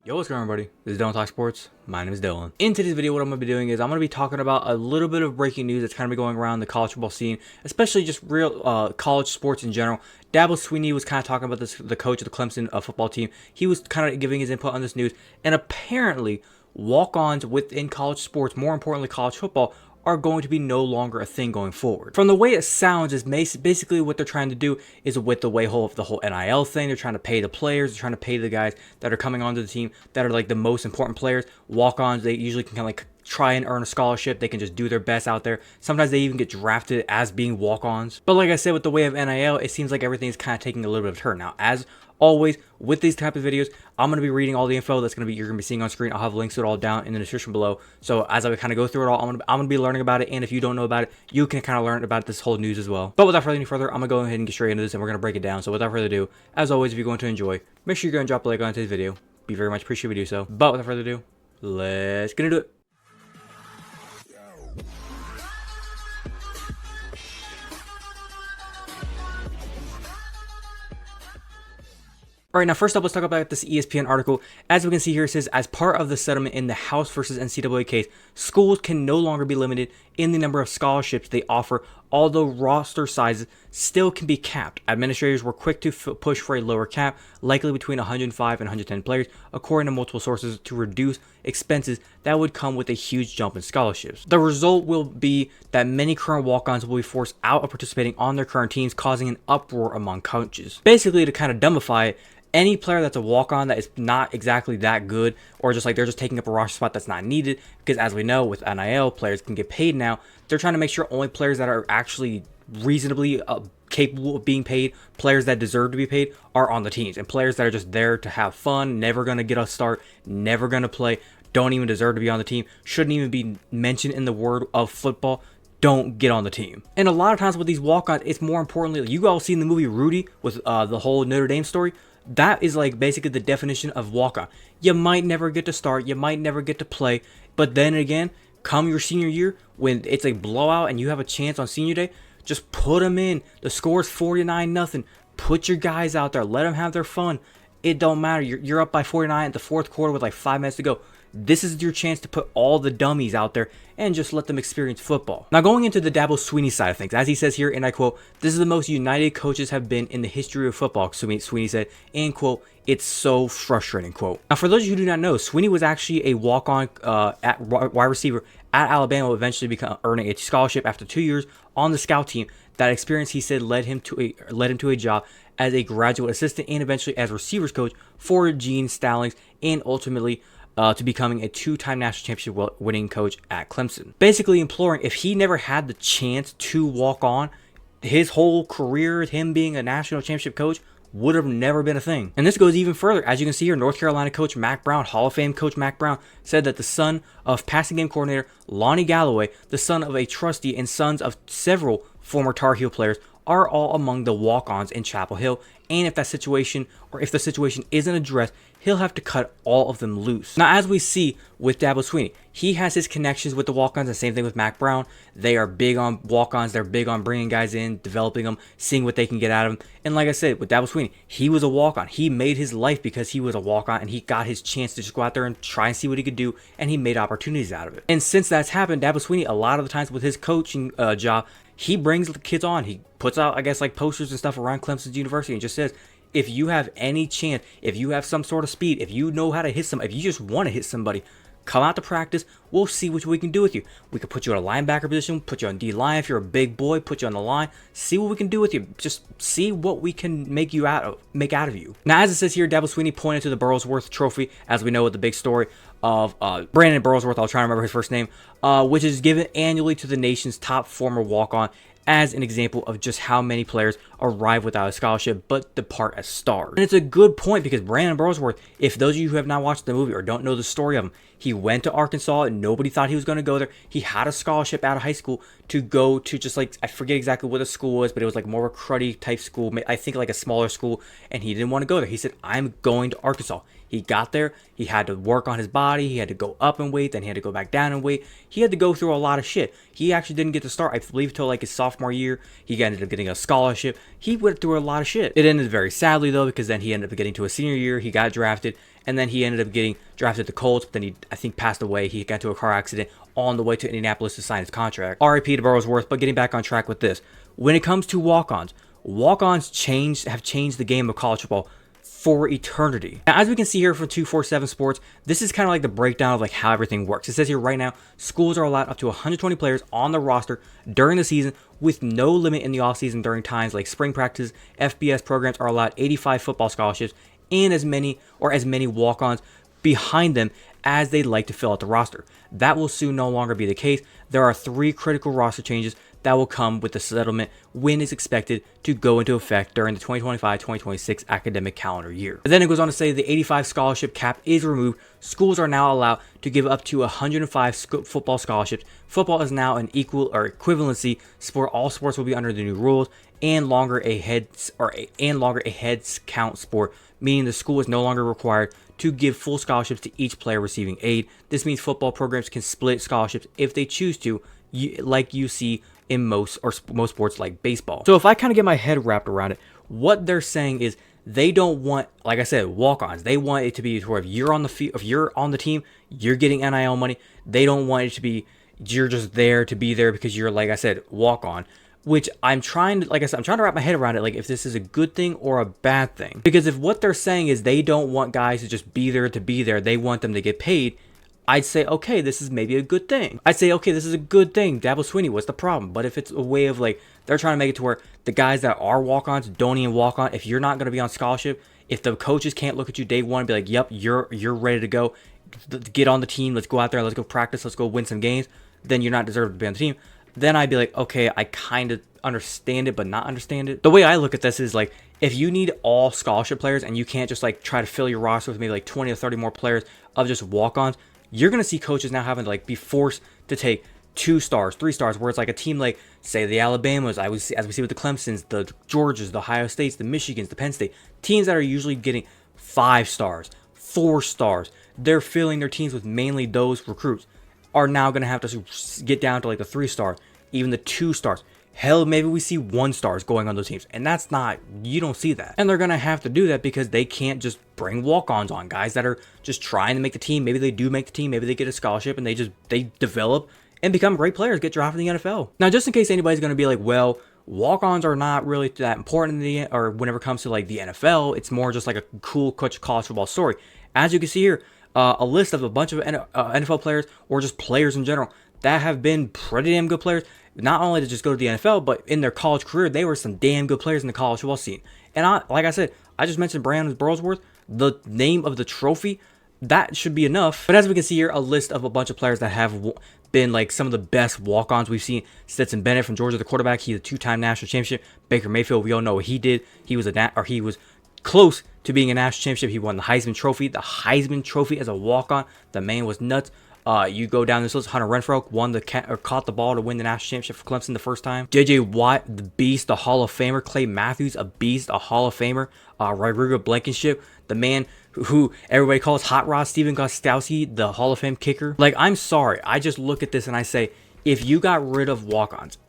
Yo, what's going on, everybody? This is Dylan Talk Sports. My name is Dylan. In today's video, what I'm going to be doing is I'm going to be talking about a little bit of breaking news that's kind of been going around the college football scene, especially just real college sports in general. Dabo Swinney was kind of talking about this, the coach of the Clemson football team. He was kind of giving his input on this news, and apparently walk-ons within college sports, more importantly college football, are going to be no longer a thing going forward. From the way it sounds, is basically what they're trying to do is with the way of the whole NIL thing. They're trying to pay the players, they're trying to pay the guys that are coming onto the team that are like the most important players. Walk-ons, they usually can kind of like try and earn a scholarship. They can just do their best out there. Sometimes they even get drafted as being walk-ons. But like I said, with the way of NIL, it seems like everything's kind of taking a little bit of a turn. Now, as always, with these type of videos, I'm going to be reading all the info you're going to be seeing on screen. I'll have links to it all down in the description below. So as I kind of go through it all, I'm going to be learning about it. And if you don't know about it, you can kind of learn about this whole news as well. But without any further, I'm going to go ahead and get straight into this and we're going to break it down. So without further ado, as always, if you're going to enjoy, make sure you're going to drop a like on today's video. Be very much appreciated if you do so. But without further ado, let's get into it. All right, now first up, let's talk about this ESPN article. As we can see here, it says, as part of the settlement in the House versus NCAA case, schools can no longer be limited in the number of scholarships they offer, although roster sizes still can be capped. Administrators were quick to push for a lower cap, likely between 105 and 110 players, according to multiple sources, to reduce expenses that would come with a huge jump in scholarships. The result will be that many current walk-ons will be forced out of participating on their current teams, causing an uproar among coaches. Basically, to kind of dumbify it, any player that's a walk-on that is not exactly that good, or just like they're just taking up a roster spot that's not needed, because as we know with NIL, players can get paid now. They're trying to make sure only players that are actually reasonably capable of being paid, players that deserve to be paid, are on the teams, and players that are just there to have fun, never going to get a start, never going to play, don't even deserve to be on the team, shouldn't even be mentioned in the word of football, don't get on the team. And a lot of times with these walk-ons, it's more importantly, you all seen the movie Rudy with the whole Notre Dame story. That is like basically the definition of walk-on. You might never get to start, you might never get to play, but then again, come your senior year, when it's a blowout and you have a chance on senior day, just put them in. The score is 49-0. Put your guys out there, let them have their fun. It don't matter. You're up by 49 at the fourth quarter with like 5 minutes to go. This is your chance to put all the dummies out there and just let them experience football. Now, going into the Dabo Swinney side of things, as he says here, and I quote, "This is the most united coaches have been in the history of football," Swinney said, and quote, "It's so frustrating," quote. Now, for those of you who do not know, Swinney was actually a walk-on at wide receiver at Alabama, eventually earning a scholarship after 2 years on the scout team. That experience, he said, led him to a job as a graduate assistant and eventually as receivers coach for Gene Stallings, and ultimately to becoming a two-time national championship winning coach at Clemson. Basically imploring, if he never had the chance to walk on, his whole career, him being a national championship coach, would have never been a thing. And this goes even further. As you can see here, North Carolina coach Mack Brown, Hall of Fame coach Mack Brown, said that the son of passing game coordinator Lonnie Galloway, the son of a trustee, and sons of several former Tar Heel players are all among the walk-ons in Chapel Hill, and if the situation isn't addressed, he'll have to cut all of them loose. Now, as we see with Dabo Swinney, he has his connections with the walk-ons, the same thing with Mack Brown. They are big on walk-ons, they're big on bringing guys in, developing them, seeing what they can get out of them. And like I said, with Dabo Swinney, he was a walk-on. He made his life because he was a walk-on, and he got his chance to just go out there and try and see what he could do, and he made opportunities out of it. And since that's happened, Dabo Swinney, a lot of the times with his coaching job, he brings the kids on. He puts out, I guess, like posters and stuff around Clemson's university and just says, if you have any chance, if you have some sort of speed, if you know how to hit somebody, if you just want to hit somebody, come out to practice. We'll see what we can do with you. We could put you in a linebacker position, put you on D-line if you're a big boy, put you on the line, see what we can do with you. Just see what we can make out of you. Now, as it says here, Dabo Swinney pointed to the Burlsworth Trophy, as we know with the big story of Brandon Burlsworth, I'll try to remember his first name, which is given annually to the nation's top former walk-on, as an example of just how many players arrive without a scholarship but depart as stars. And it's a good point, because Brandon Burlsworth, if those of you who have not watched the movie or don't know the story of him, he went to Arkansas and nobody thought he was going to go there. He had a scholarship out of high school to go to just like, I forget exactly what the school was, but it was like more of a cruddy type school, I think like a smaller school, and he didn't want to go there. He said, I'm going to Arkansas. He got there, he had to work on his body, he had to go up in weight, then he had to go back down in weight. He had to go through a lot of shit. He actually didn't get to start, I believe, until like his sophomore year. He ended up getting a scholarship. He went through a lot of shit. It ended very sadly though, because then he ended up getting to a senior year, he got drafted, and then he ended up getting drafted to the Colts, but then he, I think, passed away. He got into a car accident on the way to Indianapolis to sign his contract. RIP to Burrowsworth, but getting back on track with this. When it comes to walk-ons, walk-ons have changed the game of college football for eternity. Now, as we can see here from 247 Sports, this is kind of like the breakdown of like how everything works. It says here right now, schools are allowed up to 120 players on the roster during the season with no limit in the offseason during times like spring practices. FBS programs are allowed 85 football scholarships and as many walk-ons behind them as they'd like to fill out the roster. That will soon no longer be the case. There are 3 critical roster changes that will come with the settlement when it's expected to go into effect during the 2025-2026 academic calendar year. And then it goes on to say the 85 scholarship cap is removed. Schools are now allowed to give up to 105 football scholarships. Football is now an equal or equivalency sport. All sports will be under the new rules and longer a heads count sport, meaning the school is no longer required to give full scholarships to each player receiving aid. This means football programs can split scholarships if they choose to, like you see in most sports like baseball. So if I kind of get my head wrapped around it, what they're saying is they don't want, like I said, walk-ons. They want it to be where if you're on the field, if you're on the team, you're getting NIL money. They don't want it to be you're just there to be there because you're, like I said, walk-on. Which I'm trying to wrap my head around it, like if this is a good thing or a bad thing. Because if what they're saying is they don't want guys to just be there to be there, they want them to get paid, I'd say, okay, this is maybe a good thing. I'd say, okay, this is a good thing. Dabo Swinney, what's the problem? But if it's a way of like, they're trying to make it to where the guys that are walk-ons don't even walk on. If you're not going to be on scholarship, if the coaches can't look at you day one and be like, yep, you're ready to go, get on the team, let's go out there, let's go practice, let's go win some games, then you're not deserved to be on the team. Then I'd be like, okay, I kind of understand it, but not understand it. The way I look at this is like, if you need all scholarship players and you can't just like try to fill your roster with maybe like 20 or 30 more players of just walk-ons, you're going to see coaches now having to like be forced to take 2 stars, 3 stars, where it's like a team like, say, the Alabamas, as we see with the Clemsons, the Georgias, the Ohio States, the Michigans, the Penn State, teams that are usually getting 5 stars, 4 stars. They're filling their teams with mainly those recruits, are now going to have to get down to like the 3 stars, even the 2 stars. Hell, maybe we see 1 stars going on those teams, and that's not, you don't see that. And they're going to have to do that because they can't just bring walk-ons on, guys that are just trying to make the team. Maybe they do make the team, maybe they get a scholarship and they develop and become great players, get drafted in the NFL. Now, just in case anybody's going to be like, well, walk-ons are not really that important or whenever it comes to like the NFL, it's more just like a cool college football story. As you can see here, a list of a bunch of NFL players or just players in general that have been pretty damn good players. Not only to just go to the NFL, but in their college career, they were some damn good players in the college football scene. And like I said, I just mentioned Brandon Burrowsworth, the name of the trophy, that should be enough. But as we can see here, a list of a bunch of players that have been like some of the best walk-ons we've seen. Stetson Bennett from Georgia, the quarterback, he's a 2-time national championship. Baker Mayfield, we all know what he did. He was close to being a national championship. He won the Heisman Trophy. The Heisman Trophy as a walk-on. The man was nuts. You go down this list, Hunter Renfrow caught the ball to win the national championship for Clemson the first time. J.J. Watt, the beast, a Hall of Famer. Clay Matthews, a beast, a Hall of Famer. Rodrigo Blankenship, the man who everybody calls Hot Rod. Steven Gostkowski, the Hall of Fame kicker. Like, I'm sorry. I just look at this and I say, if you got rid of walk-ons,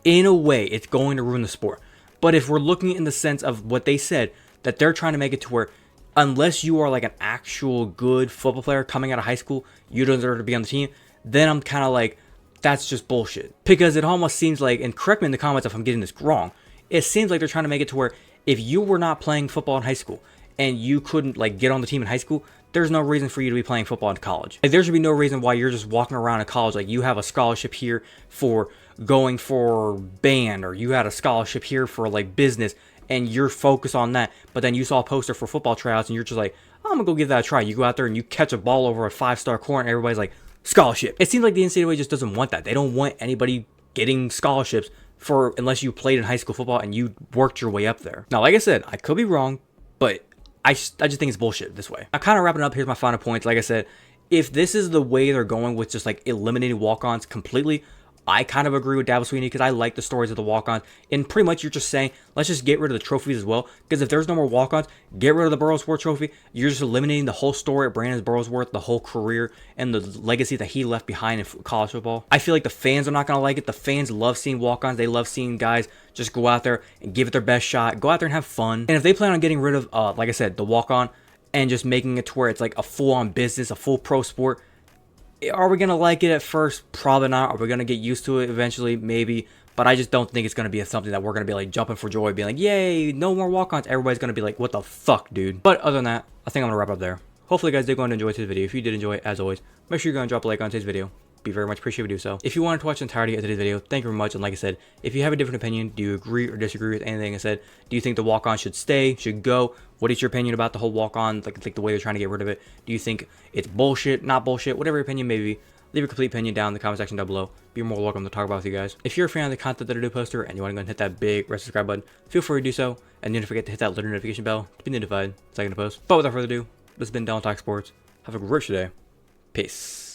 in a way, it's going to ruin the sport. But if we're looking in the sense of what they said, that they're trying to make it to where unless you are like an actual good football player coming out of high school, you don't deserve to be on the team, then I'm kind of like, that's just bullshit. Because it almost seems like, and correct me in the comments if I'm getting this wrong, it seems like they're trying to make it to where if you were not playing football in high school and you couldn't like get on the team in high school, there's no reason for you to be playing football in college. Like, there should be no reason why you're just walking around in college like you have a scholarship here for going for band, or you had a scholarship here for like business, and you're focused on that, but then you saw a poster for football tryouts and you're just like, oh, I'm gonna go give that a try. You go out there and you catch a ball over a 5-star corner and everybody's like, scholarship. It seems like the NCAA just doesn't want that. They don't want anybody getting scholarships unless you played in high school football and you worked your way up there. Now, like I said, I could be wrong, but I just think it's bullshit this way. I'm kind of wrapping up. Here's my final points. Like I said, if this is the way they're going with just like eliminating walk-ons completely, I kind of agree with Dabo Swinney because I like the stories of the walk-ons. And pretty much you're just saying, let's just get rid of the trophies as well. Because if there's no more walk-ons, get rid of the Burrowsworth trophy. You're just eliminating the whole story of Brandon Burrowsworth, the whole career, and the legacy that he left behind in college football. I feel like the fans are not going to like it. The fans love seeing walk-ons. They love seeing guys just go out there and give it their best shot. Go out there and have fun. And if they plan on getting rid of, like I said, the walk-on, and just making it to where it's like a full-on business, a full pro sport. Are we going to like it at first? Probably not. Are we going to get used to it eventually? Maybe. But I just don't think it's going to be something that we're going to be like jumping for joy, being like, yay, no more walk-ons. Everybody's going to be like, what the fuck, dude? But other than that, I think I'm going to wrap up there. Hopefully you guys did go and enjoy today's video. If you did enjoy it, as always, make sure you're going to drop a like on today's video. Be very much appreciated if you do so. If you wanted to watch the entirety of today's video, thank you very much. And like I said, if you have a different opinion, do you agree or disagree with anything I said? Do you think the walk-on should stay, should go? What is your opinion about the whole walk-on, like the way they're trying to get rid of it? Do you think it's bullshit, not bullshit, whatever your opinion may be? Leave your complete opinion down in the comment section down below. Be more welcome to talk about with you guys. If you're a fan of the content that I do poster and you want to go and hit that big red subscribe button, feel free to do so. And don't forget to hit that little notification bell to be notified so I can post. But without further ado, this has been Talk Sports. Have a great day. Peace.